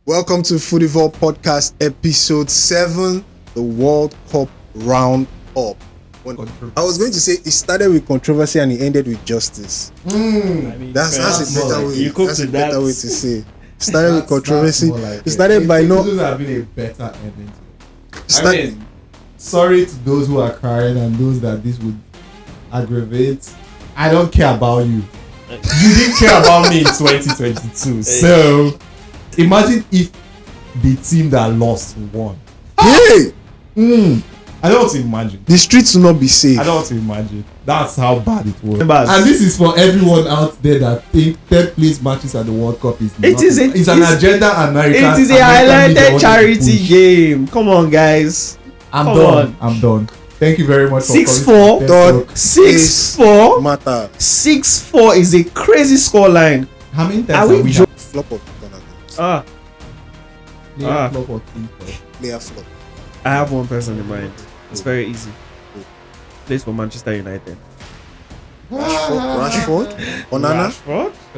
Welcome to FootyVault Podcast Episode 7, the World Cup roundup. I was going to say it started with controversy and it ended with justice. That's a better way. That's a better way to say. Started with controversy. It started by no. Those have been a better ending. Sorry to those who are crying and those that this would aggravate. I don't care about you. You didn't care about me in 2022. So imagine if the team that lost won. Hey! I don't want to imagine. The streets will not be safe. I don't want to imagine. That's how bad it was. And this is for everyone out there that think third place matches at the World Cup is it's an agenda American. It is a highlighted charity game. Come on, guys. I'm done. Thank you very much for 6-4. 6-4. Matter. 6-4 is a crazy scoreline. How many times are we flop of the tournament? Flop or team flop? Player flop. I have one person in mind. It's very easy. Plays for Manchester United. Rashford, Onana,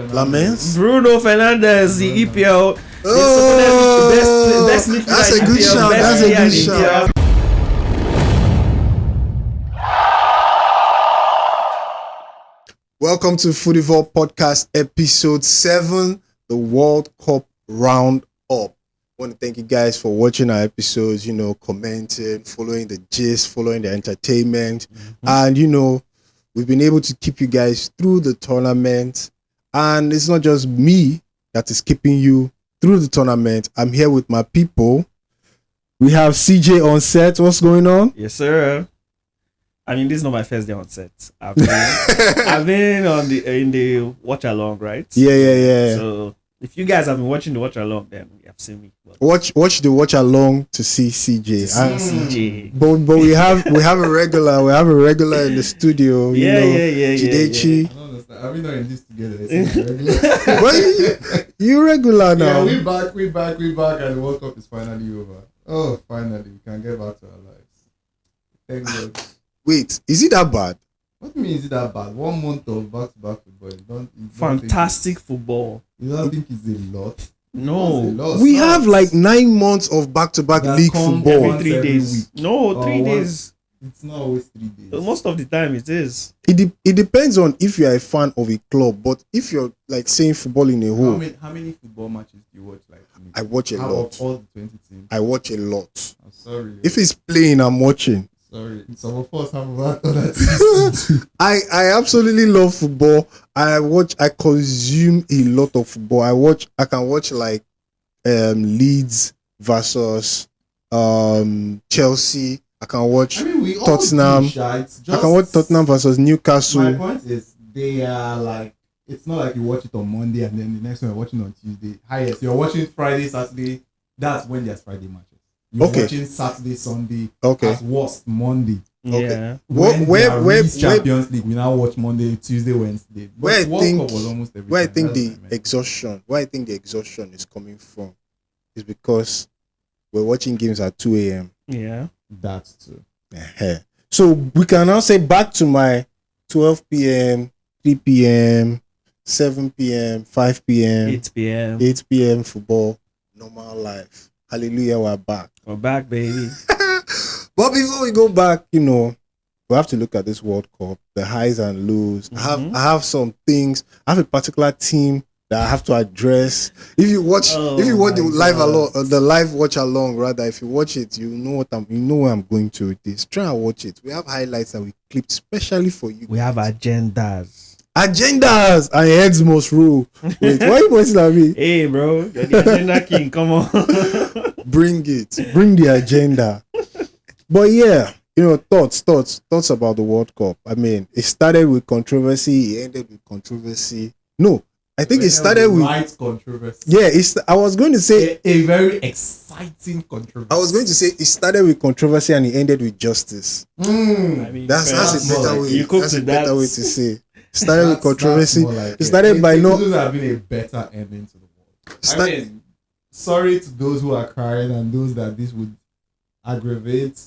Lamens, Bruno Fernandes, the EPL. Best midfielder. That's a good shout. That's a good shout. Welcome to FootyVault Podcast Episode 7, the World Cup roundup. I want to thank you guys for watching our episodes, commenting, following the gist, following the entertainment. And, we've been able to keep you guys through the tournament. And it's not just me that is keeping you through the tournament. I'm here with my people. We have CJ on set. What's going on? Yes, sir. I mean, this is not my first day on set. I've been in the watch along, right? Yeah. So if you guys have been watching the watch along, then you have seen me. Watch the watch along to see CJ. CJ. But we have a regular. We have a regular in the studio. Chidechi. I don't understand. Are we not in this together? Well, you regular now. Yeah, we back, and the World Cup is finally over. Oh, finally, we can get back to our lives. Thank God. Wait, is it that bad? What do you mean is it that bad? 1 month of back-to-back football. Fantastic football. You don't think it's a lot? No. We have like 9 months of back-to-back league football. Every 3 days. No, 3 days. It's not always 3 days. Most of the time it is. It depends on if you are a fan of a club, but if you're like saying football in a whole. How many football matches do you watch? I watch a lot. All the 20 teams? I watch a lot. I'm sorry. If it's playing, I'm watching. Sorry, some of us have about other things. I absolutely love football. I consume a lot of football. I can watch like Leeds versus Chelsea. I can watch Tottenham. I can watch Tottenham versus Newcastle. My point is they are like, it's not like you watch it on Monday and then the next one you're watching on Tuesday. Highest, you're watching Friday, Saturday. That's when there's Friday matches. You're watching Saturday, Sunday. Okay. At worst, Monday. Yeah. Where Champions League, we now watch Monday, Tuesday, Wednesday. Where I think the exhaustion is coming from is because we're watching games at 2 a.m. Yeah. That's true. So we can now say back to my 12 p.m., 3 p.m., 7 p.m., 5 p.m., 8 p.m. football, normal life. Hallelujah, we're back. We're back, baby. But before we go back, we have to look at this World Cup, the highs and lows. I have some things. I have a particular team that I have to address. If you watch the live watch along, rather, if you watch it, you know where I'm going to with this. Try and watch it. We have highlights that we clipped specially for you. We have agendas. And heads must rule. Wait, why are you pointing at me? Hey, bro, you're the agenda king. Come on. Bring the agenda. But yeah, thoughts about the World Cup. I mean, it started with controversy, it ended with controversy. No, I think it started with controversy. Yeah, I was going to say a very exciting controversy. I was going to say it started with controversy and it ended with justice. I mean, that's a better way. That's a better way to say. Started with controversy. It started by no. Those have been a better ending to the world. Sorry to those who are crying and those that this would aggravate.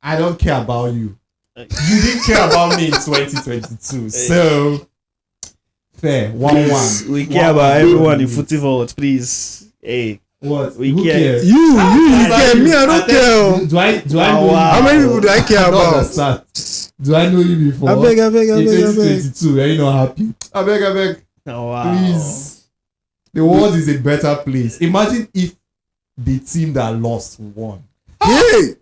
I don't care about you. You didn't care about me in 2022. So fair. 1-1. We care about everyone in FootyVault, please. Hey, What? We Who care. cares? You care. Me, I don't care. Do I know Wow. How many people do I care I don't about? understand. Do I know you before? I beg. In 2022, are you not happy? I beg. Oh, wow. Please. The world is a better place. Imagine if the team that lost won. Hey,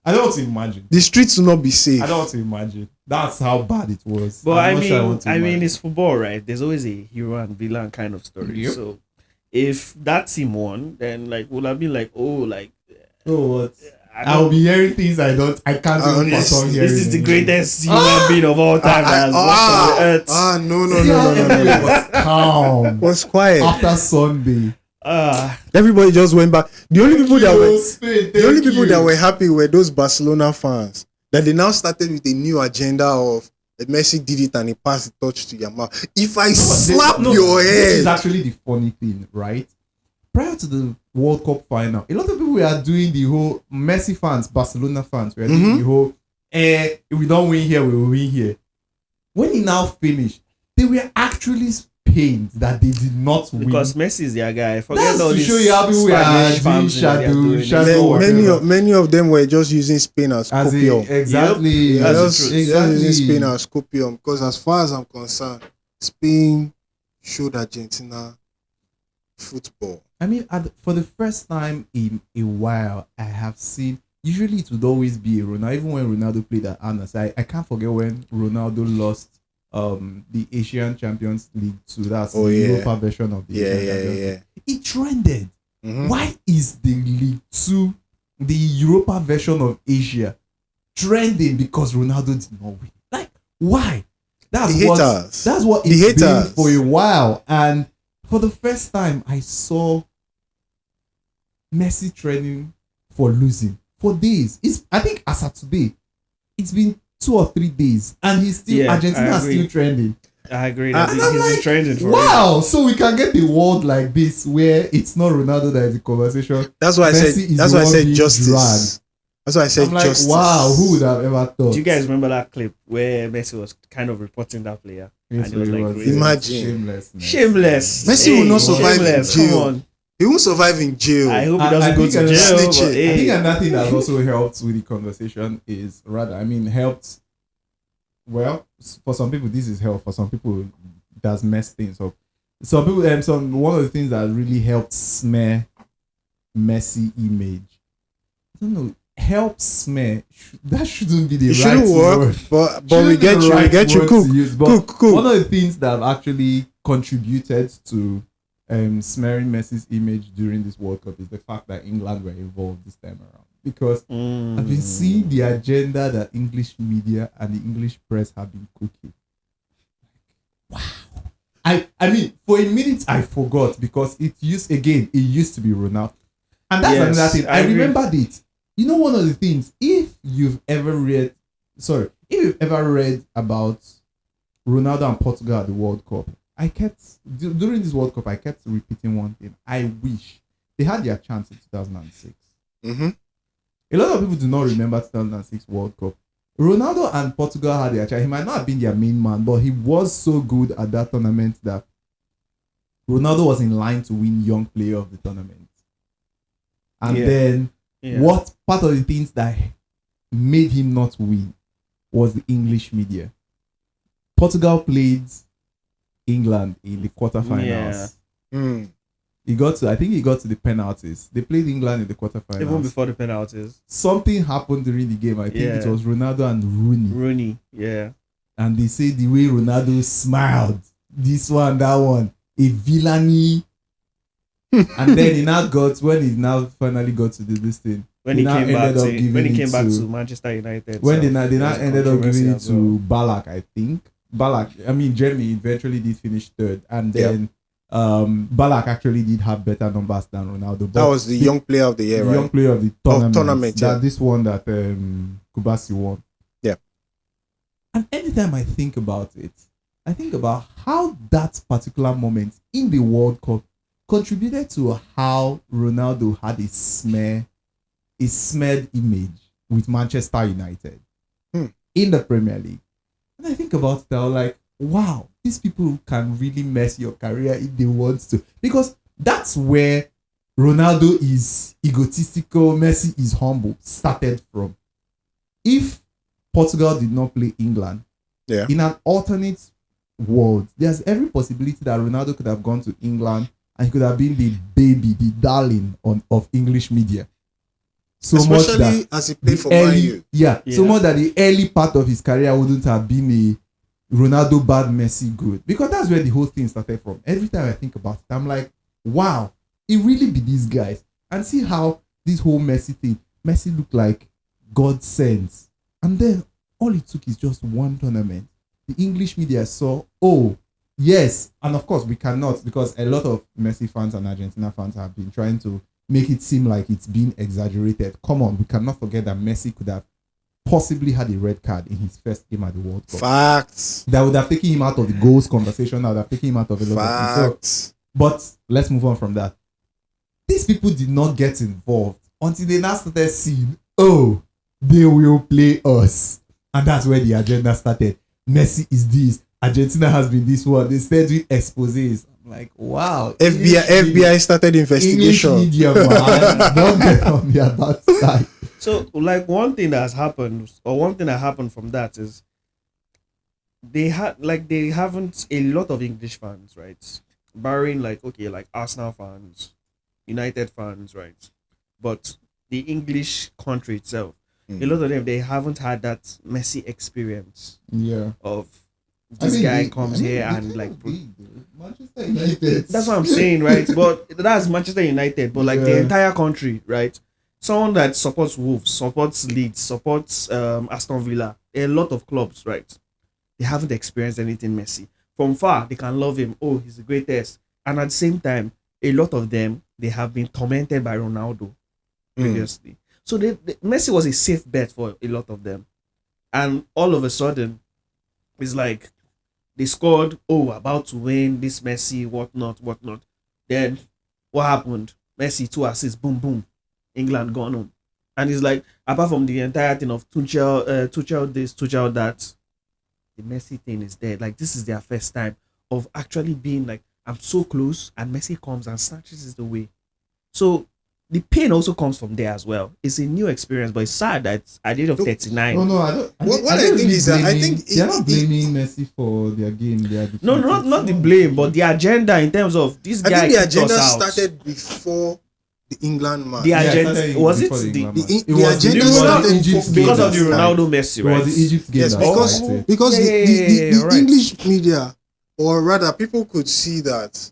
I don't want to imagine. the streets will not be safe. I don't want to imagine. That's how bad it was. But I'm I not mean, sure want to imagine. it's football, right? There's always a hero and villain kind of story. Yep. So if that team won, then like would have been like, oh, like Oh, what? I I'll don't- be hearing things I can't even fathom hearing. this is the anymore. greatest human being of all time that has walked on the earth. No. See how everybody was calm Was quiet. after Sunday. Everybody just went back. The only people that were Spain, the only thank people you. that were happy were those Barcelona fans. That they now started with a new agenda of Messi did it and he passed the touch to Yamal. If I slap your This is head, actually the funny thing, right? Prior to the World Cup final, a lot of people were doing the whole Messi fans, Barcelona fans, were doing the whole, if we don't win here, we will win here. When he now finished, they were actually pained that they did not win. Because Messi is their guy. Forget That's all to these show you how people were Spanish doing fans that they are doing. shadow, whatever. many of them were just using Spain as copium. Exactly. Yep. Yeah, That's just the truth. using Spain as copium. Because as far as I'm concerned, Spain showed Argentina football. I mean, for the first time in a while, I have seen. Usually, it would always be a Ronaldo. Even when Ronaldo played at Arsenal, I can't forget when Ronaldo lost the Asian Champions League to that's the Europa version of the Asian Champions League. It trended. Why is the League 2, the Europa version of Asia, trending because Ronaldo did not win? Like, why? That's what it's been for a while. And for the first time, I saw Messi training for losing for days. I think as of today, it's been 2 or 3 days, and he's still Argentina is still trending. I agree. He's been trending for wow, so we can get a world like this where it's not Ronaldo that is the conversation. That's why Messi is that's why I the one said being justice. dragged. That's why I said I'm like, justice. wow, who would have ever thought? Do you guys remember that clip where Messi was kind of reporting that player? Yes, and he was like, it really Imagine. shameless. Messi will not survive in shameless. jail. Come on. He won't survive in jail. I hope he I doesn't go think to another- jail. Snitching. But, I think hey, another thing that also helped with the conversation is helped. Well, for some people this is help. For some people, it does mess things up. Some people, one of the things that really helped smear Messi image. I don't know. Help smear. That shouldn't be the It right shouldn't work, word. but Shouldn't we be get the you. We right get you. word Cook. to use, but Cook. one of the things that have actually contributed to smearing Messi's image during this World Cup is the fact that England were involved this time around. Because I've been seeing the agenda that English media and the English press have been cooking. Wow. I mean, for a minute I forgot because it used to be Ronaldo. And that's Yes, another thing. I I agree. remembered it. You know, one of the things, if you've ever read about Ronaldo and Portugal at the World Cup, during this World Cup, I kept repeating one thing. I wish they had their chance in 2006. A lot of people do not remember 2006 World Cup. Ronaldo and Portugal had their chance. He might not have been their main man, but he was so good at that tournament that Ronaldo was in line to win Young Player of the Tournament. And then what part of the things that made him not win was the English media. Portugal played England in the quarterfinals. I think he got to the penalties. They played England in the quarterfinals. even before the penalties. Something happened during the game. I think it was Ronaldo and Rooney, yeah. And they say the way Ronaldo smiled, this one, that one, a villainy. And then when he now finally got to this thing. When he came back to Manchester United. When they now ended up giving it to Ballack, I think. Germany eventually did finish third. And then Ballack actually did have better numbers than Ronaldo. That was the young player of the year, right? Young player of the tournament. This one that Kubasi won. Yeah. And anytime I think about it, I think about how that particular moment in the World Cup contributed to how Ronaldo had a smeared image with Manchester United in the Premier League. And I think about it, I'm like, wow, these people can really mess your career if they want to. Because that's where Ronaldo is egotistical, Messi is humble, started from. If Portugal did not play England, in an alternate world, there's every possibility that Ronaldo could have gone to England and he could have been the baby, the darling of English media. So especially much that as he played for Man U. So much that the early part of his career wouldn't have been a Ronaldo bad, Messi good. Because that's where the whole thing started from. Every time I think about it, I'm like, wow, it really be these guys. And see how this whole Messi looked like God sends. And then all it took is just one tournament. The English media saw, oh, yes. And of course, we cannot, because a lot of Messi fans and Argentina fans have been trying to make it seem like it's been exaggerated. Come on, we cannot forget that Messi could have possibly had a red card in his first game at the World Cup. Facts. That would have taken him out of the goals conversation. That would have taken him out of a lot of things. So, but let's move on from that. These people did not get involved until they now started seeing, oh, they will play us. And that's where the agenda started. Messi is this. Argentina has been this one. They started doing exposés. I'm like, wow. FBI started investigation. English media, man. Don't get on their bad side. So, like, one thing that has happened, or one thing that happened from that is they haven't, a lot of English fans, right? Barring, like Arsenal fans, United fans, right? But the English country itself, a lot of them, they haven't had that Messi experience. Yeah. Of this guy comes here and like Manchester United. That's what I'm saying, right? But that's Manchester United, but like the entire country, right? Someone that supports Wolves, supports Leeds, supports Aston Villa, a lot of clubs, right? They haven't experienced anything Messi. From far, they can love him. Oh, he's the greatest. And at the same time, a lot of them, they have been tormented by Ronaldo previously. So Messi was a safe bet for a lot of them. And all of a sudden, it's like they scored, about to win, this Messi, whatnot. Then what happened? Messi, 2 assists, boom, boom. England gone home. And it's like, apart from the entire thing of Tuchel this, Tuchel that, the Messi thing is dead. Like, this is their first time of actually being like, I'm so close, and Messi comes and snatches it away. So the pain also comes from there as well. It's a new experience, but it's sad that at the age of 39. No, I don't. What I think is that I think they're not blaming Messi for their game. No, not the blame, but the agenda in terms of this guy. I think the agenda us out. started before the England match. The agenda was it the was agenda started because of the Ronaldo Messi, right? It was the Egypt game. Yes, that because the right. English media, or rather, people could see that.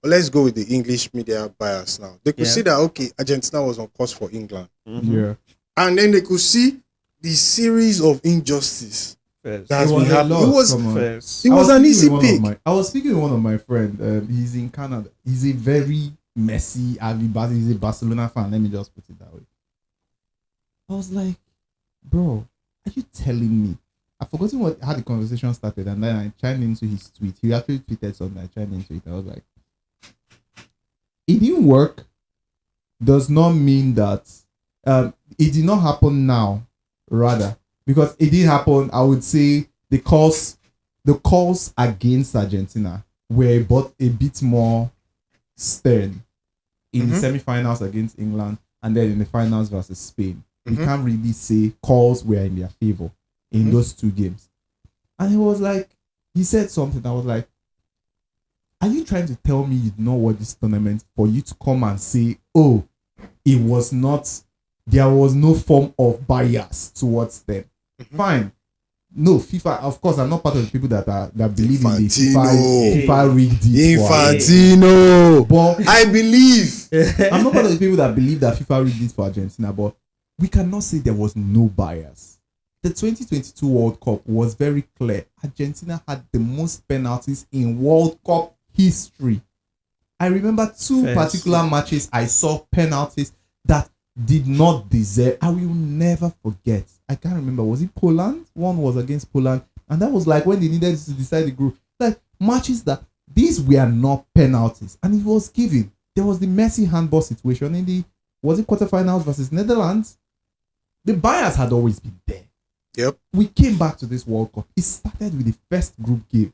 Well, let's go with the English media bias now. They could see that, okay, Argentina was on course for England. Yeah. And then they could see the series of injustice that has been happening. It was an easy pick. I was speaking with one of my friends. He's in Canada. He's a very Messi, he's a Barcelona fan. Let me just put it that way. I was like, bro, are you telling me? I've forgotten how the conversation started, and then I chimed into his tweet. He actually tweeted something. I chimed into it. I was like, it didn't work does not mean that it did not happen now, rather, because it did happen. I would say the calls against Argentina were but a bit more stern in the semi-finals against England, and then in the finals versus Spain. We can't really say calls were in their favor in those two games. And he said something. I was like, are you trying to tell me you did not watch this tournament for you to come and say, oh, there was no form of bias towards them? Fine. No, FIFA, of course, I'm not part of the people that believe in the FIFA rigged it. Infantino. But I believe. I'm not part of the people that believe that FIFA rigged it for Argentina, but we cannot say there was no bias. The 2022 World Cup was very clear. Argentina had the most penalties in World Cup history. I remember two particular matches I saw penalties that did not deserve. I will never forget. I can't remember. Was it Poland? One was against Poland. And that was like when they needed to decide the group. Like matches that these were not penalties. And it was given. There was the Messi handball situation in the quarterfinals versus Netherlands. The bias had always been there. Yep. We came back to this World Cup. It started with the first group game.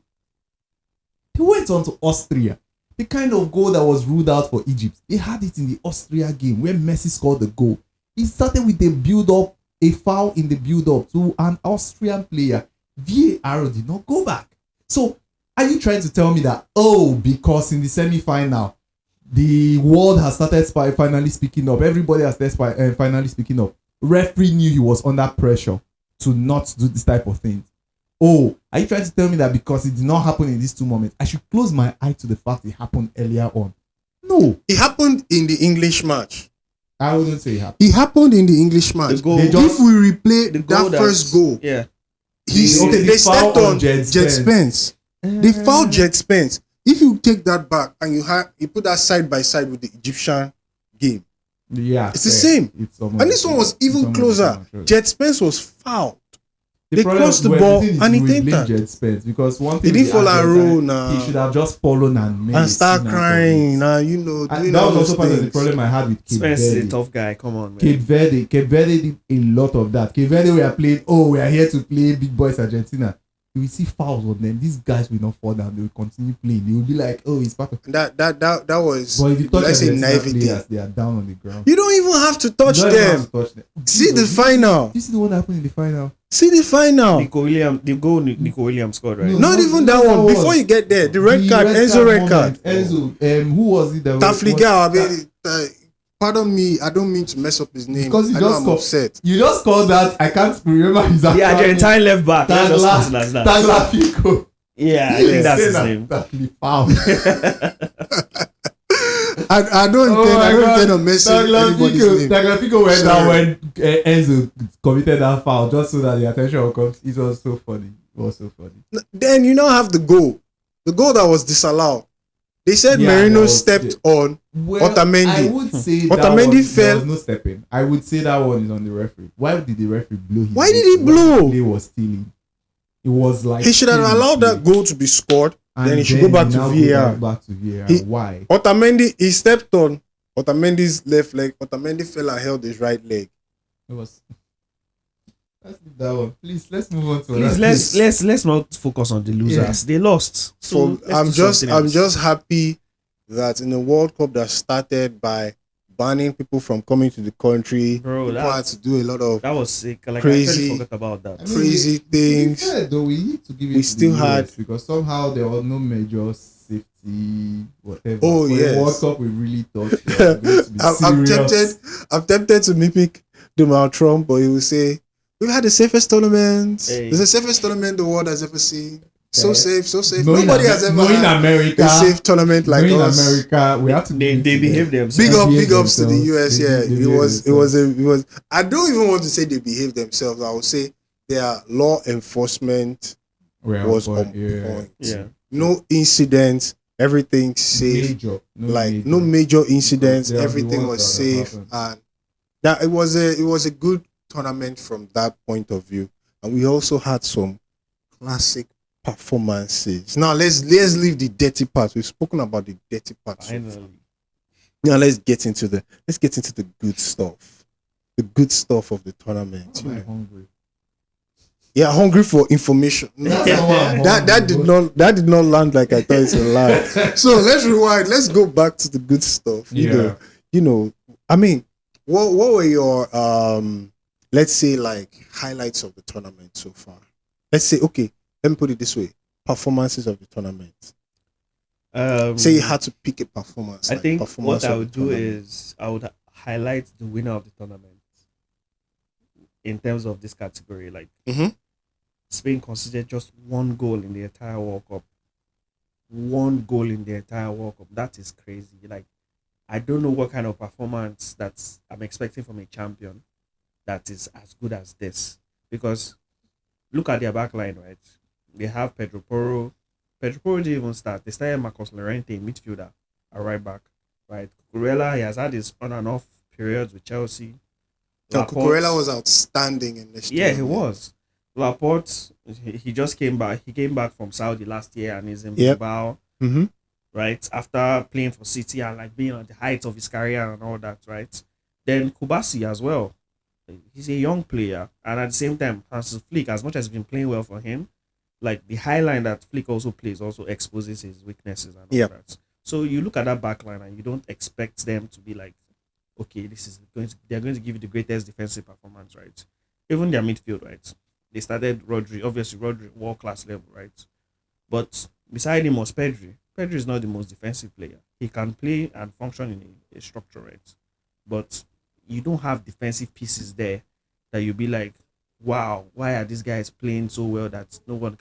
They went on to Austria. The kind of goal that was ruled out for Egypt, they had it in the Austria game where Messi scored the goal. It started with a build-up, a foul in the build-up to an Austrian player. VAR did not go back. So, are you trying to tell me that, because in the semi-final, the world has started finally speaking up, everybody has started finally speaking up, referee knew he was under pressure to not do this type of thing? Are you trying to tell me that because it did not happen in these 2 moments, I should close my eye to the fact it happened earlier on? No. It happened in the English match. I wouldn't say it happened. It happened in the English match. If we replay that first goal, yeah, they stepped on Jet Spence. They fouled Jet Spence. If you take that back and you put that side by side with the Egyptian game, it's the same. And this one was even closer. Jet Spence was fouled. They crossed the ball and he did that. Jet Spence because one thing he didn't fall and roll now. He should have just fallen and start crying now. That was also part of the problem I had with Cape Spence Verde. is a tough guy. Come on, man. Cape Verde did a lot of that. Cape Verde we are playing. We are here to play big boys Argentina. You will see fouls on them. These guys will not fall down. They will continue playing. They will be like, it's part of that was. But if you touch naivety, players, they are down on the ground. You don't even have to touch them. See the final. This is the one that happened in the final. See the final. Nico Williams scored, right? Not even that one. Before you get there, the red card, Enzo red card. Enzo, who was it? Tafliga. Pardon me, I don't mean to mess up his name. Because I'm upset. You just called that. I can't remember his name. The Argentine left back. Tagliafico. Yeah, I think that's his name. I don't intend on messing anybody's name. Tagliafico went down when Enzo committed that foul just so that the attention will come. It was so funny. Then you now have the goal that was disallowed. They said Merino stepped on Otamendi. I would say Otamendi fell. There was no stepping. I would say that one is on the referee. Why did the referee blow him? Why did he blow? He was stealing. It was like he should have allowed that goal to be scored. Then he should go back to VAR. Why? Otamendi, he stepped on Otamendi's left leg. Otamendi fell and held his right leg. It was. Let's leave that one. Please, let's move on to. Let's not focus on the losers. They lost. So I'm just happy that in the World Cup that started by banning people from coming to the country, people had to do a lot of that was sick. Like, crazy, I forgot about that. Crazy things. Fair, though, we need to give it. We still had because somehow there was no major safety whatever. Oh yes. The World Cup we really thought. I'm tempted to mimic Donald Trump, but he will say. We've had the safest tournament. It's the safest tournament the world has ever seen. So safe. Nobody has ever had a safe tournament like us. In America, we have to. They behave themselves. Big ups to the US. Yeah, it was. I don't even want to say they behave themselves. I would say their law enforcement was on point. Yeah. No incidents. Everything safe. No major incidents. Everything was safe, and that it was a good tournament from that point of view, and we also had some classic performances. Now let's leave the dirty part. We've spoken about the dirty part. Now let's get into the good stuff. The good stuff of the tournament. I'm hungry. Yeah, hungry for information. That did not land like I thought it would land. So let's rewind. Let's go back to the good stuff. You know. I mean, what were your let's say like highlights of the tournament so far? Let's say, okay, let me put it this way. Performances of the tournament. Say you had to pick a performance. I think what I would do is I would highlight the winner of the tournament in terms of this category. Like Spain considered just one goal in the entire World Cup. One goal in the entire World Cup. That is crazy. Like, I don't know what kind of performance that I'm expecting from a champion that is as good as this, because look at their back line, right? They have Pedro Porro. Pedro Porro didn't even start. They started Marcos Llorente, midfielder, a right back, right? Cucurella, he has had his on and off periods with Chelsea. Cucurella was outstanding in this. Yeah, he was. Laporte, he just came back. He came back from Saudi last year and is in Bilbao, right? After playing for City and like being on the height of his career and all that, right? Then Kubasi as well. He's a young player, and at the same time, Hansi Flick, as much as he's been playing well for him, like the high line that Flick also plays also exposes his weaknesses and all that. So you look at that back line and you don't expect them to be like, okay, they're going to give you the greatest defensive performance, right? Even their midfield, right? They started Rodri, obviously Rodri, world class level, right? But beside him was Pedri. Pedri is not the most defensive player. He can play and function in a structure, right? But you don't have defensive pieces there that you'll be like, wow, why are these guys playing so well that no one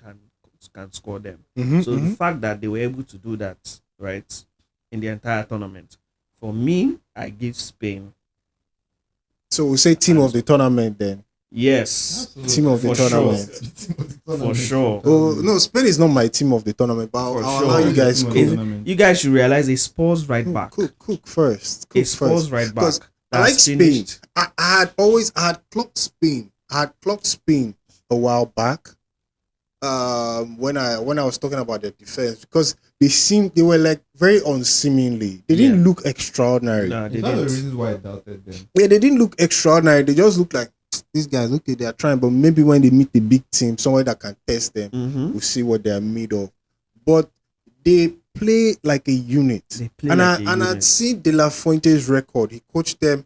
can score them? So the fact that they were able to do that, right, in the entire tournament, for me, I give Spain. So we say team of the tournament then. Yes. Absolutely. Team of the For sure. tournament. For sure. Oh no, Spain is not my team of the tournament, but For I'll sure. allow you guys Team of cook. the tournament. You guys should realize a Spurs right back. Cook first. A Cook Spurs first. right back. Because I that's like Spain. finished. I had clocked Spain. I had clocked Spain a while back. When I was talking about their defense, because they were like very unseemingly. They didn't look extraordinary. Nah, they Is that the didn't. reasons why I doubted them? Yeah, they didn't look extraordinary. They just look like these guys. Okay, they are trying, but maybe when they meet the big team, someone that can test them, Mm-hmm. we'll see what they are made of. But they play like a unit. They play And like a I'd unit. seen De La Fuente's record. He coached them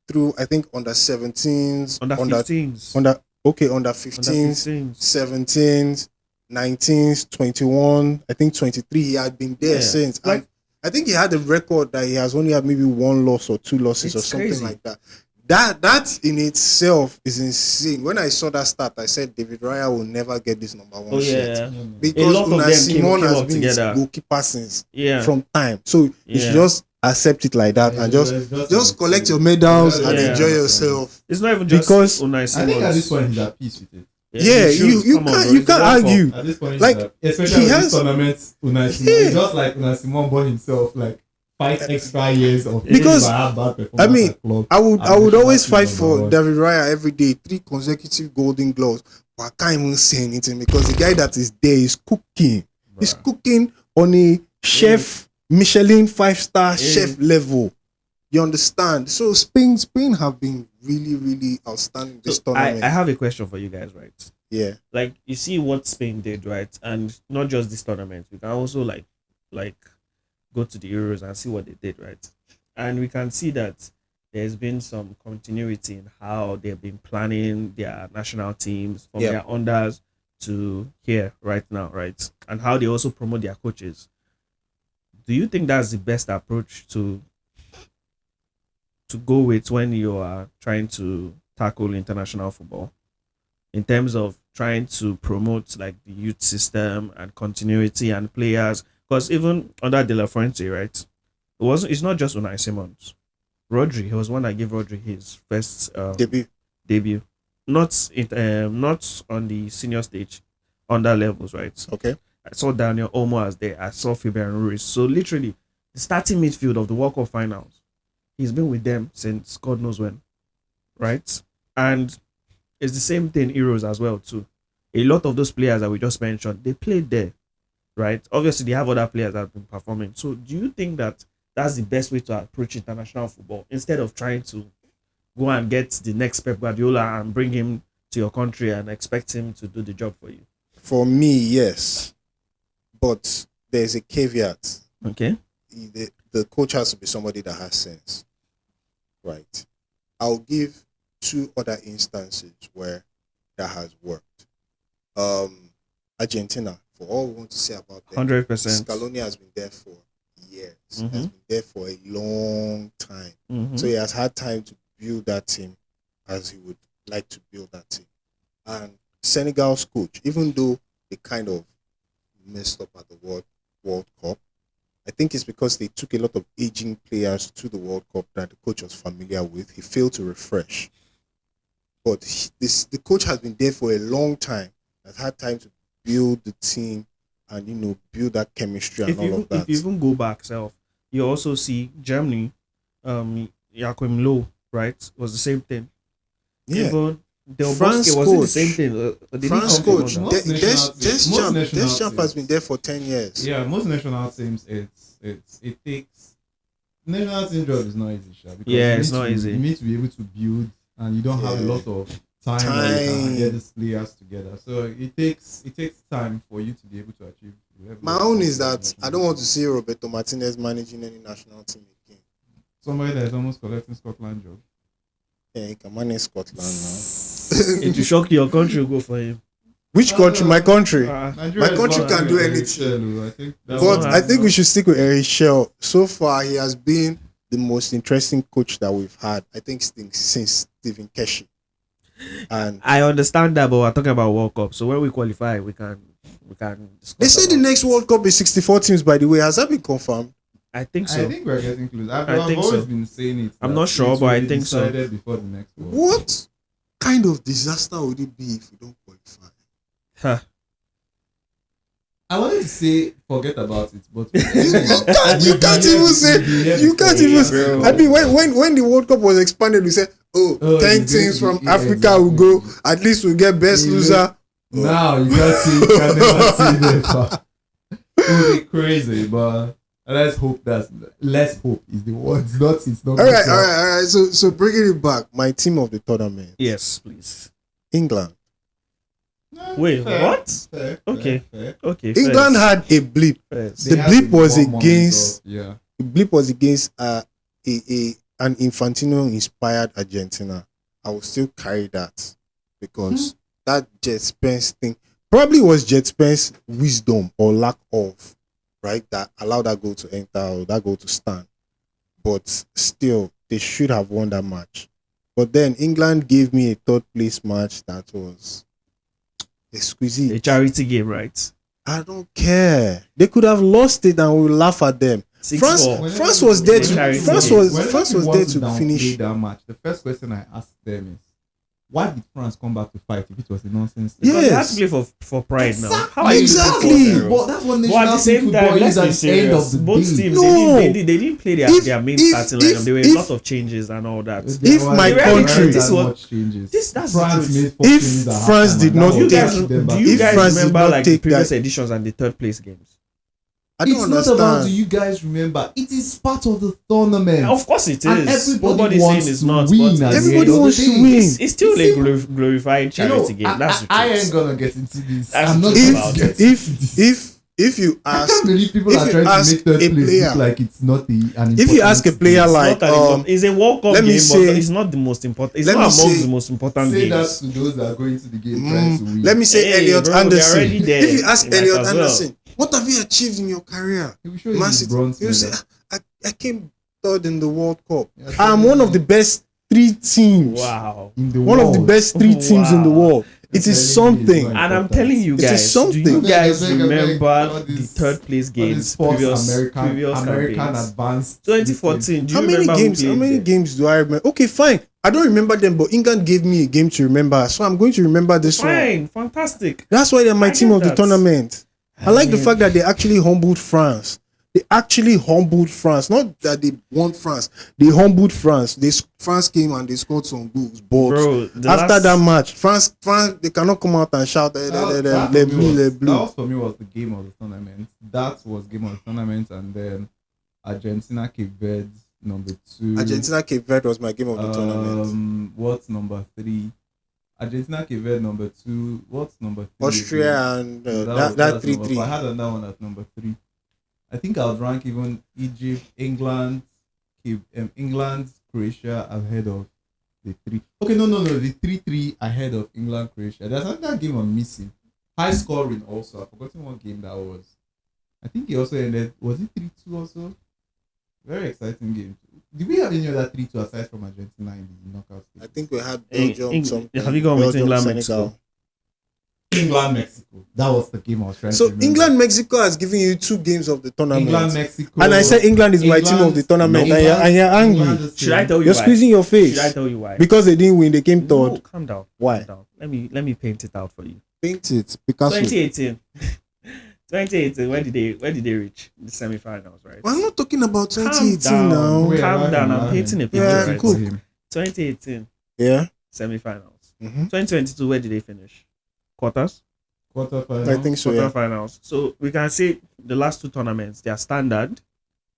through, I think, under 17s, Under 15s. under Under 15s, 15s. 17s, 19s, 21, I think 23. He had been there Yeah. since. Like- And I think he had a record that he has only had maybe one loss or two losses or It's something crazy. like that. That in itself is insane. When I saw that stat, I said David Raya will never get this number one Oh shit. yeah. Because A lot of Unai them Simon came has up been together. his goalkeeper since Yeah. from time. So you should Yeah. just accept it like that and just collect your medals and Yeah. enjoy yourself. It's not even just Because Unai I think at this Simons. point he's at peace with it. Yeah, he should. you Come on, can't bro. you It's the can't World Cup. argue. At this point, Like, especially he with has- this tournament, Unai Simon, Yeah. it's just like Unai Simon bought himself like 5 extra years of Because, bad performance I mean, at club. I would And always Messi fight number for one. David Raya every day, 3 consecutive golden gloves. But I can't even say anything because the guy that is there is cooking. He's cooking on a chef Michelin 5-star chef level. You understand? So Spain have been really, really outstanding this So tournament. I have a question for you guys, right? Yeah. Like you see what Spain did, right? And not just this tournament. We can also like go to the Euros and see what they did, right? And we can see that there's been some continuity in how they've been planning their national teams from their unders to here right now, right? And how they also promote their coaches. Do you think that's the best approach to go with when you are trying to tackle international football? In terms of trying to promote like the youth system and continuity and players, because even under De La Fuente, right, it's not just Unai Simons. Rodri, he was one that gave Rodri his first debut, not on the senior stage, under levels, right? Okay. I saw Daniel Olmo as there. I saw Fabian Ruiz. So literally, the starting midfield of the World Cup finals, he's been with them since God knows when, right? And it's the same thing Euros as well too. A lot of those players that we just mentioned, they played there, right? Obviously, they have other players that have been performing. So, do you think that that's the best way to approach international football instead of trying to go and get the next Pep Guardiola and bring him to your country and expect him to do the job for you? For me, yes. But there's a caveat. Okay. The coach has to be somebody that has sense. Right. I'll give 2 other instances where that has worked. Argentina, for all we want to say about them, 100%. Scaloni has been there for years. Has been there for a long time. Mhm. So he has had time to build that team as he would like to build that team. And Senegal's coach, even though they kind of messed up at the World Cup, I think it's because they took a lot of aging players to the World Cup that the coach was familiar with. He failed to refresh. But the coach has been there for a long time, has had time to build the team and, build that chemistry and all of that. If you even go back, you also see Germany, Joachim Low, right, was the same thing. Yeah. Even Del France Bosque was the coach. same thing. Did he France come from coach, under? Most national teams- most national Deschamps has teams- been there for 10 years. Yeah, most national teams, it takes national team job is not easy, Sha, because Yeah, you it's need not to- easy. You need to be able to build, and you don't have a Yeah. lot of time where you Time. can get these players together. So it takes time for you to be able to achieve My own is that I don't want to see Roberto Martinez managing any national team again. Somebody that is almost collecting Scotland job. Yeah, he can manage Scotland now. It will shock your country, go for him. Which country? My country. Nigeria My country can do anything. I think we should stick with Eric Shell. So far, he has been the most interesting coach that we've had. I think since Stephen Keshi. And I understand that, but we're talking about World Cup. So when we qualify, we can discuss. They say the next World Cup is 64 teams. By the way, has that been confirmed? I think so. I think we're getting close. I've think always so. been saying it. I'm not sure, but I think so. Before the next World Cup. What kind of disaster would it be if we don't qualify? Huh. I wanted to say forget about it, but you can't even say. You can't even say. I mean, when the World Cup was expanded, we said, 10 teams from Africa will go. At least we'll get best loser. Now you can't see. You can never see them. It will be crazy, but let's hope is the word. It's not. All right. So bringing it back, my team of the tournament. Yes, please. England. Wait, fair, what? Fair, Okay. fair. Okay. England had a blip. First. The They had blip was one moment against. of- The blip was against an Infantino-inspired Argentina. I will still carry that because that Jet Spence thing probably was Jet Spence's wisdom or lack of, right, that allowed that goal to enter or that goal to stand. But still, they should have won that match. But then England gave me a third place match that was exquisite. A charity game, right? I don't care. They could have lost it and we will laugh at them. 6-4. France was there to Charity France game. was Whenever France you was want there to downplay finish. that match. The first question I asked them is, why did France come back to fight if it was a nonsense? Yeah. Because they have to play for pride now. How are you Exactly. looking for But that's what But at national the same team time, football let's is at be the end serious. of the Both day. teams, No. they didn't play their main starting lineup. There were a lot of changes and all that. If my country- This was- much changes. that's France the truth. made 4 If changes at France halftime, did and not that Do you was take- guys, them back. do you If guys France did remember not like the take previous that- editions and the third place games? I don't It's not about do understand. you guys remember. It is part of the tournament. Of course it And is. everybody Nobody's wants saying it's to not. win But at the Everybody end of the wants to day. win. it's still It's a glorified charity game. That's the truth. I ain't gonna get into this. That's I'm the not truth going about to it. get into this. If you I ask can't believe people if are you trying to ask make third a place player- look like it's not an important if you ask a player thing. like It's not it's a World Cup let me game, say- but it's not the most important. It's let not me amongst say- the most important Say that games. to those that are going to the game trying to win. let me say Hey, Elliot bro, they're Anderson. already there. If you ask You might Elliot as well. Anderson, what have you achieved in your career? He will show you Man his City. bronze You say, medal. I came third in the World Cup. Yeah, I'm one of the best 3 teams. Wow. in the One of the world. best 3 teams in the Wow. world. It is Telling me it's something. not And I'm telling you It is guys, do something. you guys I beg, remember all the this- third place all these games, sports previous American campaigns? advanced 2014. Do you How many remember games? who How played many there? games do I remember? Okay, fine. I don't remember them, but England gave me a game to remember, so I'm going to remember this one. Fine, fantastic. That's why they're my I team get of the that. tournament. I like the mean- fact that they actually humbled France. They actually humbled France. Not that they won France. They humbled France. France came and they scored some goals. But Bro, the after last- that match, France, they cannot come out and shout, That les for me bleus, les was- bleus. that for me was the game of the tournament. That was game of the tournament, and then Argentina, Cape Verde, number 2. Argentina, Cape Verde was my game of the tournament. What's number 3? Argentina, Cape Verde, number 2. What's number 3? Austria and was- that was 3-3. number 4. I had another one at number 3. I think I would rank even Egypt, England, England, Croatia ahead of the 3. Okay, no. The 3-3 ahead of England, Croatia. There's another game I'm missing. High scoring also. I've forgotten what game that was. I think it also ended. Was it 3-2 also? Very exciting game. Did we have any other 3-2 aside from Argentina in the knockout stage? I think we had Belgium. something. have you gone with Belgium, England, Senegal. Mexico? England, Mexico. That was the game I was trying to So remember. England, Mexico has given you 2 games of the tournament. England, Mexico. And I said England is my team of the tournament, No, and you're angry. England is Should I tell you You're why? squeezing your face Should I tell you why? because they didn't win. They came third. No, calm down. Why? Calm down. Let me paint it out for you. Paint it, Picasso. 2018. 2018. Where did they reach the semi-finals? Right. Well, I'm not talking about Calm 2018 down. now. Wait, Calm allow down. him, I'm allow painting him. a picture. Yeah, right. cool. 2018 Yeah. semi-finals. Mhm. 2022. Where did they finish? Quarters. Quarterfinal. I think so. Yeah. Quarterfinals. So we can say the last 2 tournaments, their standard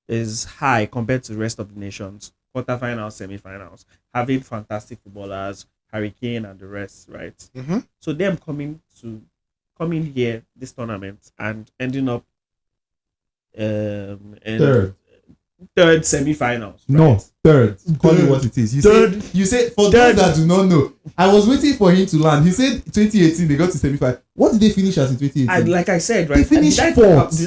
is high compared to the rest of the nations. Quarterfinals, semi-finals, having fantastic footballers, Harry Kane and the rest, right? Mm-hmm. So them coming here this tournament and ending up and third semi-finals. No, right? third. Call it what it is. You said for those that do not know, I was waiting for him to land. He said 2018 they got to semi-final. What did they finish as in 2018? Like I said, right? They finished fourth.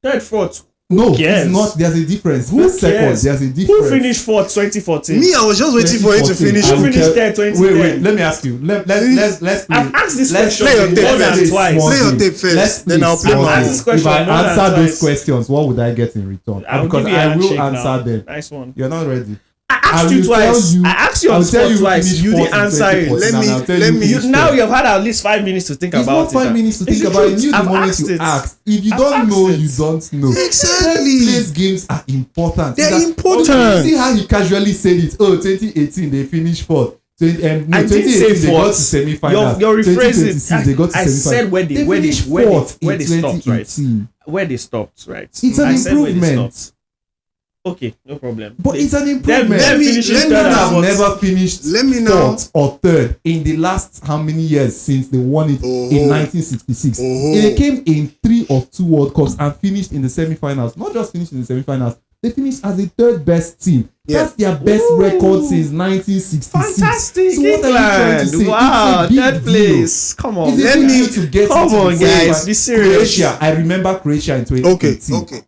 Third, fourth. No, cares? it's not. There's a difference. Who First, second, cares? there's a difference. Who finished fourth 2014? Me, I was just waiting for you to 2014. finish. Who I will finished tell- there 2010? Wait. Let me ask you. Let's play. I've asked this let's question play your tape more than first. twice. Small Play your game. tape first, Let's then play I'll play small mine. game. Ask this question If I more than answer those twice. questions, what would I get in return? I'll Because give you a I will handshake answer now. them. Nice one. You're not ready. I asked you twice. I asked you on spot twice. You didn't answer it. Now you've had at least 5 minutes to think it's about it. It's not 5 minutes to think It's the about it. truth. You the I've moment asked you it. ask. If you I've don't asked know, it. you don't know. Exactly. These games are important. They're important. Okay, see how he casually said it. Oh, 2018 they finished fourth. I didn't 2018 say they got fourth. to semi-finals. You're rephrasing 2026 they got to I semi-finals. said where they finished fourth in stopped, right? 2018. Where they stopped, right? It's an I said where they improvement. stopped. Okay, no problem. But it's an improvement. Them finishing third and England have fourth. never finished Let me know. fourth or third in the last how many years since they won it in 1966. They came in 3 or 2 World Cups and finished in the semi-finals. Not just finished in the semi-finals, they finished as the third best team. Yeah. That's their best record since 1966. Fantastic, So what are you trying to England! say? Wow, It's a big third deal. place. Come on, It's a let big me. deal to get Come into the on, guys, semi-finals. be serious. Croatia, I remember Croatia in 2018. Okay.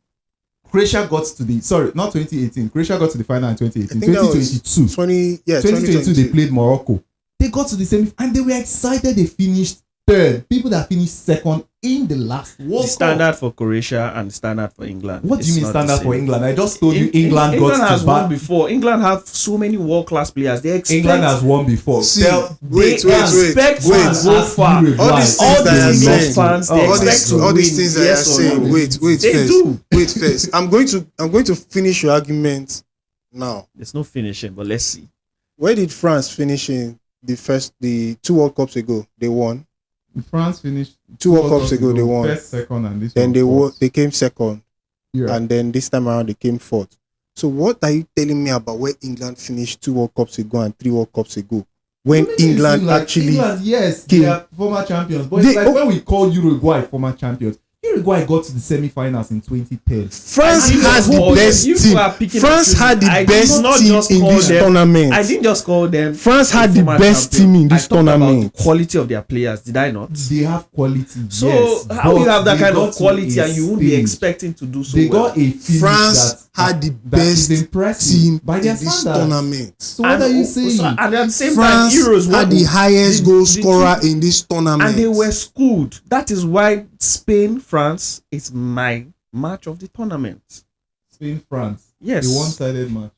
Croatia got to the not 2018. Croatia got to the final in 2018. I think that was 2022. 2022 they played Morocco. They got to the semi and they were excited. They finished third. People that finished second in the last World The Cup. standard for Croatia and the standard for England. What do you is mean not standard the for same. England? I just told you England England has got won to before. England have so many world-class players. They expect England has won before. See, they expect to go far. All these All things that these you're English saying, fans, they all expect these to all these win, things that you're yes or saying. no. Wait They first. do. Wait first. I'm going to finish your argument now. There's no finishing, but let's see. Where did France finish in the 2 World Cups ago? They won. France finished 2 World Cups ago. They won. First, second, and this Then one they fourth. they came second, Yeah. and then this time around they came fourth. So what are you telling me about where England finished 2 World Cups ago and 3 World Cups ago? When Don't make it England seem like actually England, yes, came. they are former champions. But it's like when we call Uruguay former champions. Uruguay got to the semi-finals in 2010. France I didn't had just the call best them. You team. are picking France and had the choosing. I did best not team just in call this them- tournament. I didn't just call them. France had the former best champion. team in this I talked about tournament. the quality of their players. Did I not? They have quality. So yes, how you but have that they kind got of to quality a and you won't be stage. expecting to do so They well? got a finish France had the best is impressive team by in their this standards. tournament. So what are you saying? And at the same France time, Euros had the highest goal scorer in this tournament. and they were schooled. That is why Spain, France is my match of the tournament. Spain, France. Yes. A one-sided match.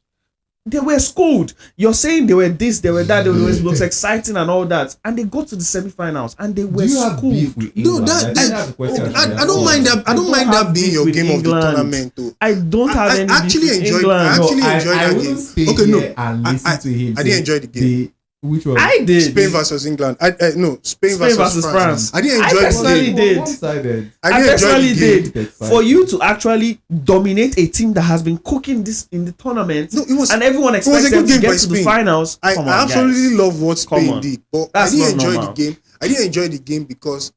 They were schooled. You're saying they were this, they were that, it was exciting and all that. And they got to the semi-finals and they were Do you have schooled. beef with No, England? that- I think that's the question. I don't mind that. I don't mind have that being beef your with game of the England. tournament, though. I don't have I any actually beef with enjoyed- England. I actually enjoyed that wouldn't game. stay Okay, no. here and listen to him. I didn't enjoy the game. Which one? I did. Spain versus England. No, Spain Spain versus France. I didn't I enjoy the personally game. did. One-sided. I I didn't enjoy personally the game. did. Exciting. For you to actually dominate a team that has been cooking this in the tournament, No, it was- and everyone was expects a them good to game by get to the Spain. finals. I Come on, absolutely guys. love what Come Spain on. did, but That's I didn't not enjoy normal. the game. I didn't enjoy the game because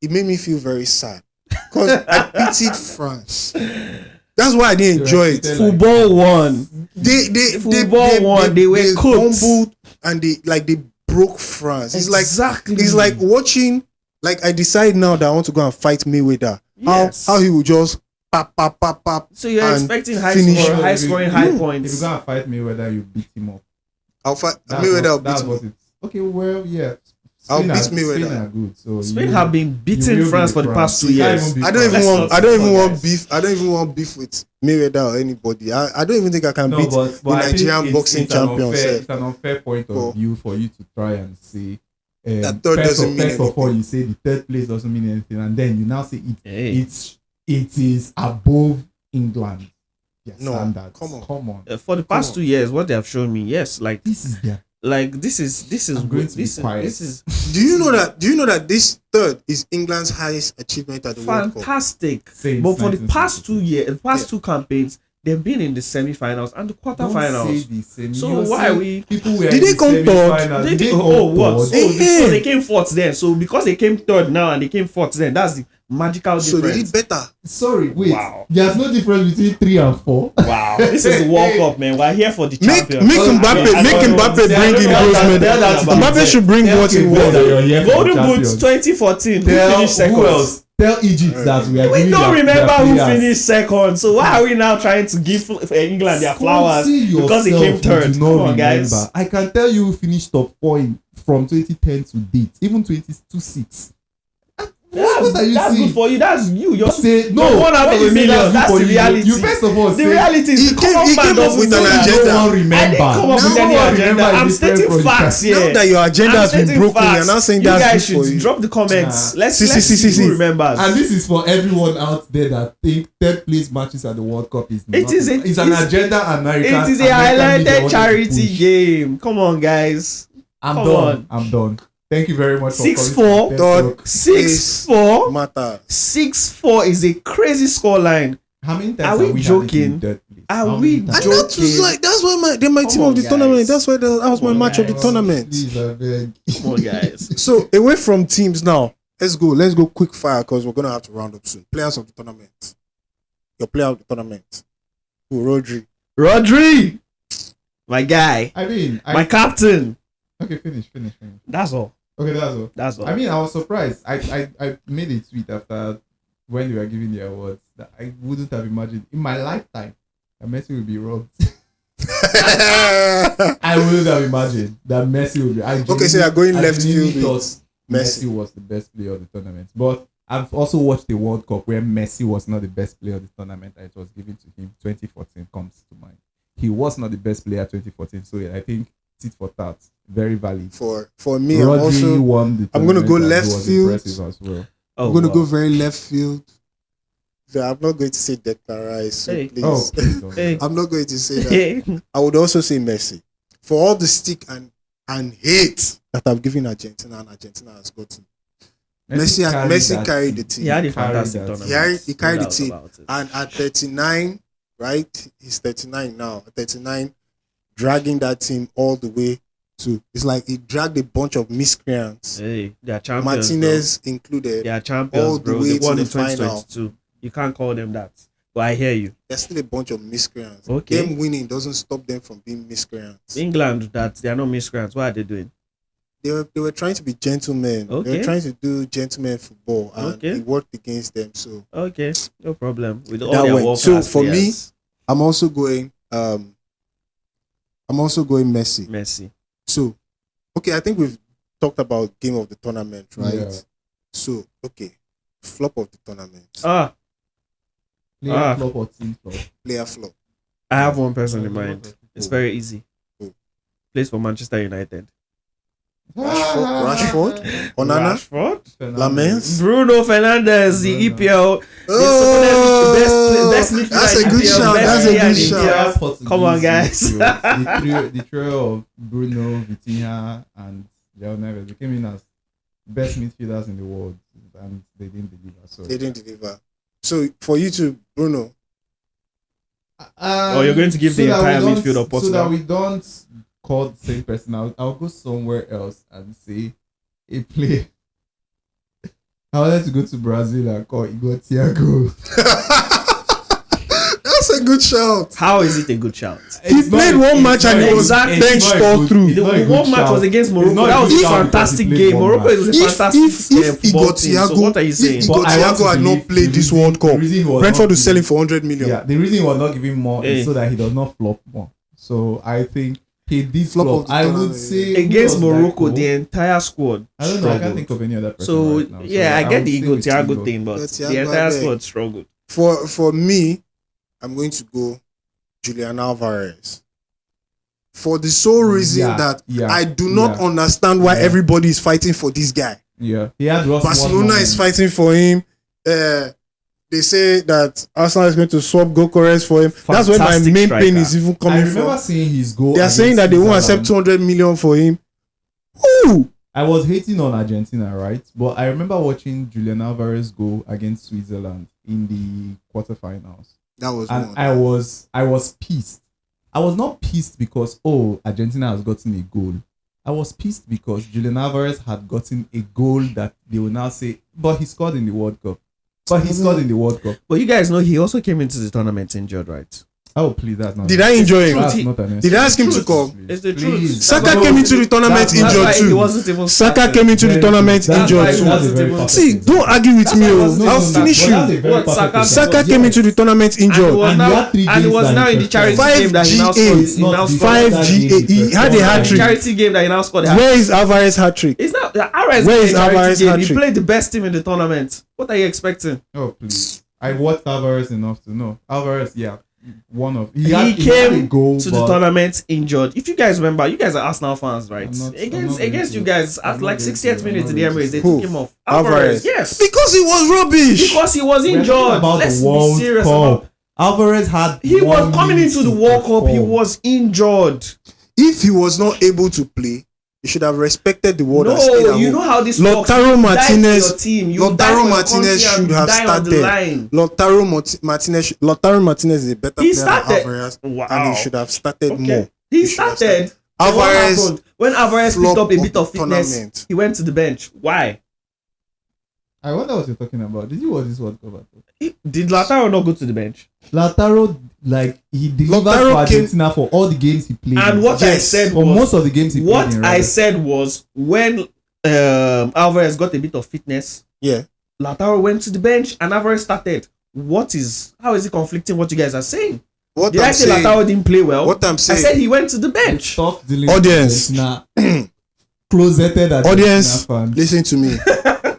it made me feel very sad because I pitied France. That's why I didn't enjoy it. Football won. They were cooked. humbled and they broke France. Exactly. It's like watching. Like I decide now that I want to go and fight Mayweather. Yes. How he will just pap. So you're and expecting finish. high scoring, high If you're points. gonna fight me, whether you beat him up. I'll fight That's Mayweather. what, that's Will what beat me. it's. Okay, well, yeah. I'll Spain beat are- Mayweather. Spain are good. So Spain you- have been you beating will France beat for the past 2 You can't years. even beat I don't even France. Let's want. not I don't talk even about want guys. beef. I don't even want beef with Mayweather or anybody. I don't even think I can No, beat but the I think Nigerian boxing it's an champion. unfair- sef. It's an unfair point Oh. of view for you to try and say. That third doesn't mean First of all, anything. you say the third place doesn't mean anything, and then you now say Hey. it is above England. Their No, standards. come on. Come on. For the past Come on. 2 years, what they have shown me, yes, like This is their. this is I'm going to be this quiet. is Do you know that this third is England's highest achievement at the World Cup? fantastic. Since But for the 1962. past 2 years, the past Yeah. 2 campaigns, they've been in the semi-finals and the Don't say quarterfinals. the same. So You're why saying we? people were Did in they the come third? semi-finals? They Did they did, come what? third? So Eh. they came fourth then. So because they came third now and they came fourth then, that's the magical So they difference. did better. Sorry, wait. Wow. There's no difference between 3 and 4. Wow, this is the World Cup, man. We're here for the Make champions. Mbappe bring in those medals. Mbappe should bring what he won. Golden Boots 2014. Who finished second? Who else? Tell Egypt that we are We giving don't their remember who players. finished second. So why are we now trying to give England their flowers See because they came yourself, you third? do Come not on, guys. remember. I can tell you who finished top 4 from 2010 to date, even 2026. What are you That's saying? good for you. That's you. You're Say no no. one out of a million. That's the reality. You first of all The say reality is He the came- common he man came up doesn't with know an that. agenda. No one remember. I didn't come up with No any one agenda. remember I'm is different stating from facts you. here. Now that your agenda I'm has been stating broken, facts. you're not saying you that's guys good for should you. drop the comments. Nah. Let's See, see who remembers. And this is for everyone out there that think third place matches at the World Cup is It is a- it's an it's- agenda American. It is a American media highlighted wanted to charity push. game. Come on, guys. I'm Come done. on. I'm done. Thank you very much for 6-4. coming to Done. TED Talk. 6-4. Matter. 6-4 is a crazy scoreline. How many times Are we have joking? had it in third place? Are How we many times? And joking? that was like that's why they're my Come team on, of the guys. tournament. That's why that was my Come on, match of the guys. tournament. Please, I beg. Come on, guys. So away from teams now. Let's go quick fire because we're gonna have to round up soon. Players of the tournament. Your player of the tournament. Who? Rodri. My guy. I mean, My captain. okay, finish. That's all. Okay, that's all. That's all. I mean, I was surprised. I made a tweet after when they were giving the awards that I wouldn't have imagined in my lifetime that Messi would be robbed. I wouldn't have imagined that Messi would be. Okay, so you're going I left genuinely field with thought Messi. Messi was the best player of the tournament. But I've also watched the World Cup where Messi was not the best player of the tournament and it was given to him. 2014 comes to mind. He was not the best player 2014, so I think tit for tat, very valid. For me, Rodri won the I'm gonna go tournament and left he was field. impressive as well. I'm gonna go very left field. So I'm not going to say Declan Rice, so Hey. please. Oh, please don't. Hey. I'm not going to say that. Hey. I would also say Messi. For all the stick and hate that I've given Argentina and Argentina has gotten. Messi carried the team. He had a Carried fantastic that. tournament. He carried No the doubt team. about it. And at 39, right? He's 39 now. At 39, dragging that team all the way to. It's like he dragged a bunch of miscreants, Hey, they are champions. Martinez Bro. included. They are champions, all the bro. way They won to in the final. 2022. You can't call them that. But I hear you. There's still a bunch of miscreants. Okay. Them winning doesn't stop them from being miscreants. England, that they are not miscreants. What are they doing? They were trying to be gentlemen. They Okay. were trying to do gentleman football, and Okay. it worked against them. So Okay, no problem. With all That their went. world So, class for me, players. I'm also going. Messi. Messi. So, okay, I think we've talked about game of the tournament, right? Yeah. So, okay, flop of the tournament, Player flop or team flop? player flop. I have one person in mind. It's very easy. Who? Plays for Manchester United. Rashford, Onana, Rashford. Lamens. Bruno Fernandes, the EPL. Oh, Best midfielder that's a in good EPL, shout. best That's a player in good shout. EPL. Come on, guys. The trio of Bruno, Vitinha, and João Neves, they came in as best midfielders in the world, and they didn't deliver. So They didn't deliver. So for you to Bruno, Oh, you're going to give the that we entire don't- midfield of so Portugal? that we don't call the same person. I'll go somewhere else and say a player. I wanted to go to Brazil and call Igor Thiago. that's a good shout. How is it a good shout? He It's played not- one it's match not and he a was good- it's benched not a all good- through. it's not a The good one match shout. was against It's Morocco. not a That was good a shout because fantastic he played game. one Morocco match. is a If fantastic Igor football team. So what are you saying? Igor But I want Thiago to had believe not played the this reason- World Cup, the reason he was Brentford not was selling giving- for 100 million. Yeah, the reason he was not giving more Hey. is so that he does not flop more. So I think he did Flop flop. of the I would tournament. say who Against was that Morocco, goal? the entire squad I don't know. I can't struggled. think of any other person. So right now. yeah, I would get the stay Igor with Thiago Igor. thing, but Thiago, the entire I beg. squad struggled. For me, I'm going to go Julian Alvarez. For the sole reason Yeah, that yeah, I do not yeah. understand why Yeah. everybody is fighting for this guy. Yeah, he had Ross Barcelona is fighting for him. They say that Arsenal is going to swap Gyökeres for him. That's where my Fantastic main striker. pain is even I coming remember from. seeing his goal. They are saying against that they won't accept Switzerland. 200 million for him. Who? I was hating on Argentina, right? But I remember watching Julian Alvarez go against Switzerland in the quarterfinals. That was and one. I was pissed. I was not pissed because Argentina has gotten a goal. I was pissed because Julian Alvarez had gotten a goal that they will now say, but he scored in the World Cup. But he scored in the World Cup. But you guys know he also came into the tournament injured, right? Oh, please, that's not. Did I enjoy him? That's not an Did I ask him to excuse, come? please. It's the Please. truth. Saka That's came why- into the tournament that's why injured he too. wasn't even Saka started. came into the Very tournament good. That's injured why- too. that's a wasn't very even- perfect See, example. don't argue with That's me. why he Oh. wasn't I'll even finish But that's a you. very What, perfect Saka- example. Saka came into the tournament And he injured. was And now, he had three and he games was that now he in the charity performed. game that he now 5 scored. GA. He now Not the scored. 5 GA. He had a hat trick. Charity game that he now scored. Where is Alvarez hat trick? It's not Alvarez. Where played is a charity Alvarez game. He hat-trick? played the best team in the tournament. What are you expecting? Oh, please. I watched Alvarez enough to know. Alvarez, yeah. He He had a came goal, to the but tournament injured. If you guys remember, you guys are Arsenal fans, right? I'm not Against going you to. guys I'm at not like going 68th to. minute I'm in the not going Emirates, they to. took him off. Alvarez. Yes. Because he was rubbish. Because he was we're injured. talking about Let's the be World serious Cup. about. Alvarez had. He was 1 coming minute into the to World Cup. He perform. was injured. If he was not able to play, you should have respected the word and stayed No, at you home. know how this Lautaro works. You die for Martinez- your team. You Lautaro die for your Martinez country should and have die on the started. line. Lautaro Martinez is a better He player started. than Alvarez, Wow. and he should have started Okay. more. He should have started. started. And what Alvarez happened? When Alvarez picked flop up a bit the of fitness, tournament. he went to the bench. Why? I wonder what you're talking about. Did you watch this World Cup? Did Lautaro not go to the bench? Lautaro, he delivered Lautaro for Argentina for all the games he played. And in. what I Yes. said for was, most of the games he played. what in, I rather. said was, when Alvarez got a bit of fitness, Yeah. Lautaro went to the bench and Alvarez started. How is it conflicting what you guys are saying? What Did I'm I say saying, Lautaro didn't play well? what I'm I saying, said he went to the bench. Stop dealing Audience. with Argentina. Closeted Argentina audience, fans. listen to me.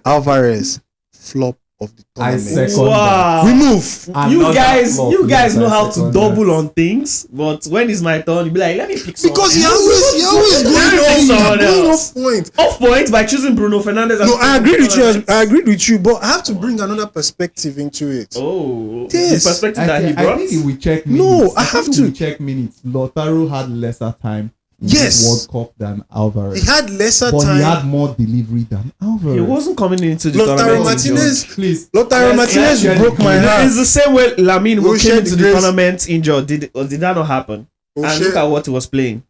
Alvarez, flop of the I tournament. second Wow. Remove. You Another guys flop, know yes, I how to second double that. on things, but when it's my turn, you be like, let me pick someone. Because he always Someone going else. off point. Off point by choosing Bruno Fernandes. No, I agreed with you. I agreed with you, but I have to bring another perspective into it. Oh, Yes. the perspective that he I brought. think if we check No, minutes, I have think to. if we check minutes. Lautaro had lesser time in Yes. this World Cup than Alvarez. He had lesser but time. he had more delivery than Alvarez. He wasn't coming into the Lautaro tournament. Martinez, Please. Lautaro Martinez let's broke get my it. heart. It's the same way Lamine We'll who share came into the the grace. tournament injured. Did that not happen? And look at what he was playing.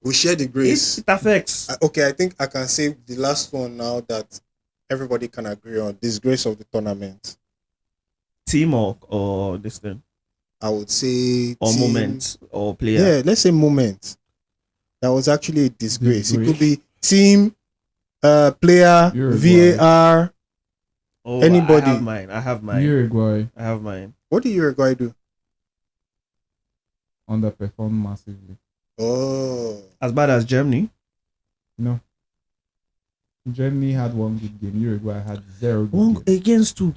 We share the grace. It affects. Okay, I think I can say the last one now that everybody can agree on. Disgrace of the tournament. Teamwork or this thing. I would say Or team- moment or player. Yeah, let's say moment. That was actually a disgrace. It Disgrace. could be team, player, Uruguay. VAR. Oh, Anybody. I have mine. Uruguay I have mine. What did Uruguay do? underperformed massively. Oh, As bad as Germany. No. Germany had one good game. Uruguay had zero good One games. against two.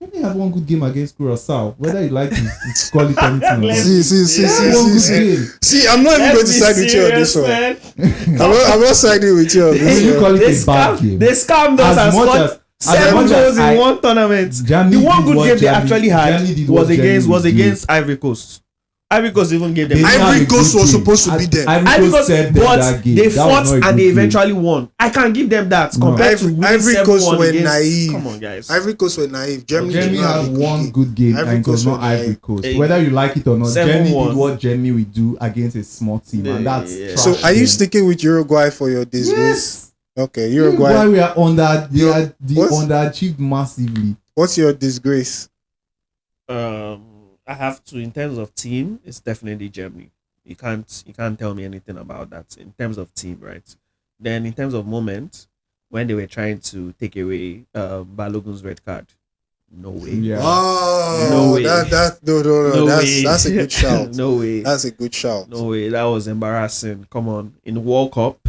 Germany had one good game against Curacao. Whether you like to call it anything or not. Let's- see. I'm not even going to side with you on this one. I'm not siding with you on When this you one. call it a bad game. They scammed us As and much scored as 7 much as goals in I- one tournament. Germany The one did good what game they Germany- actually had Germany did was what Germany against would do. against Ivory Coast. Ivory Coast even gave them. They didn't have Ivory a Coast good was game. supposed to beat them. Ivory Ivory Coast Coast, saved them but that game. they That was fought not a and good they game. eventually won. I can give them that No. compared to Ivory Coast were against, naive. Come on, guys. Ivory Coast were naive. Germany Germany did not have had a one game. good game Ivory and it was Coast not were Ivory naive. Coast. Eh, Whether you like it or not, 7-1. Germany did what Germany would do against a small team, and that's Yeah. trash So are you them. sticking with Uruguay for your disgrace? Yes. Okay, Uruguay, Uruguay. we are What's- underachieved massively. What's your disgrace? I have to, in terms of team, it's definitely Germany. You can't tell me anything about that in terms of team, right? Then in terms of moment, when they were trying to take away Balogun's red card, no way. Yeah. Oh, No way. no. No way. That's a good shout. No way. That's a good shout. No way. That was embarrassing. Come on. In World Cup.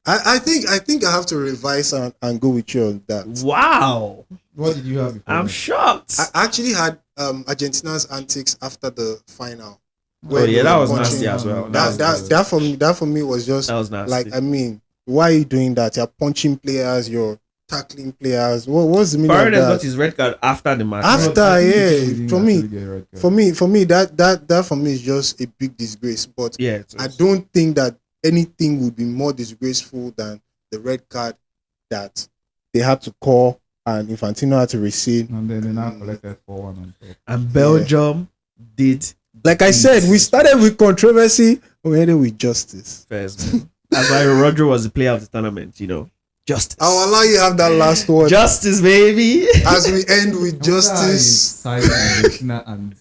I think I have to revise and go with you on that. Wow. What did you have before? I'm shocked. I actually had Argentina's antics after the final. Oh When yeah, they that were was punching. nasty as well. That for me was just That was nasty. like, I mean, why are you doing that? You're punching players, you're tackling players. What's the meaning of Paredes got that? his red card after the match. After, I think yeah, he didn't for me- actually get a red card. For me, that for me is just a big disgrace. But Yeah. it I was. don't think that anything would be more disgraceful than the red card that they had to call and Infantino had to rescind. And then they now collected 4-1 on top. And Belgium did Like I said, we started with controversy, we ended with justice. first. Man. That's why Roger was the player of the tournament, you know. Justice. I'll allow you to have that last word Justice, baby. as we end with justice. Side Argentina and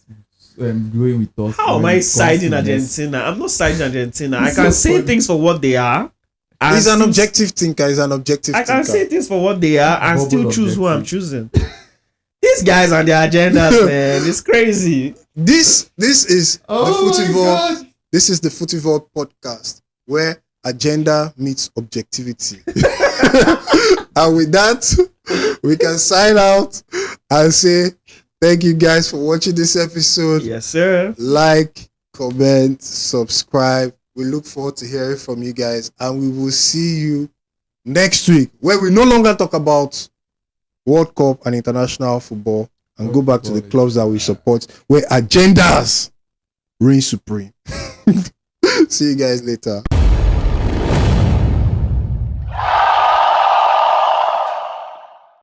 going with us. How am when I it comes siding to Argentina? I'm not siding Argentina. I It's can so say funny. things for what they are. and He's an still- objective thinker. He's an objective I can thinker. say things for what they are and Bubble still choose who I'm objective. choosing. These guys and their agendas, man. It's crazy. This is Oh the my FootyVault. God. This is the FootyVault podcast where agenda meets objectivity. And with that, we can sign out and say thank you guys for watching this episode. Yes, sir. Like, comment, subscribe. We look forward to hearing from you guys, and we will see you next week, where we no longer talk about World Cup and international football and go back to the clubs that we support, where agendas reign supreme. See you guys later.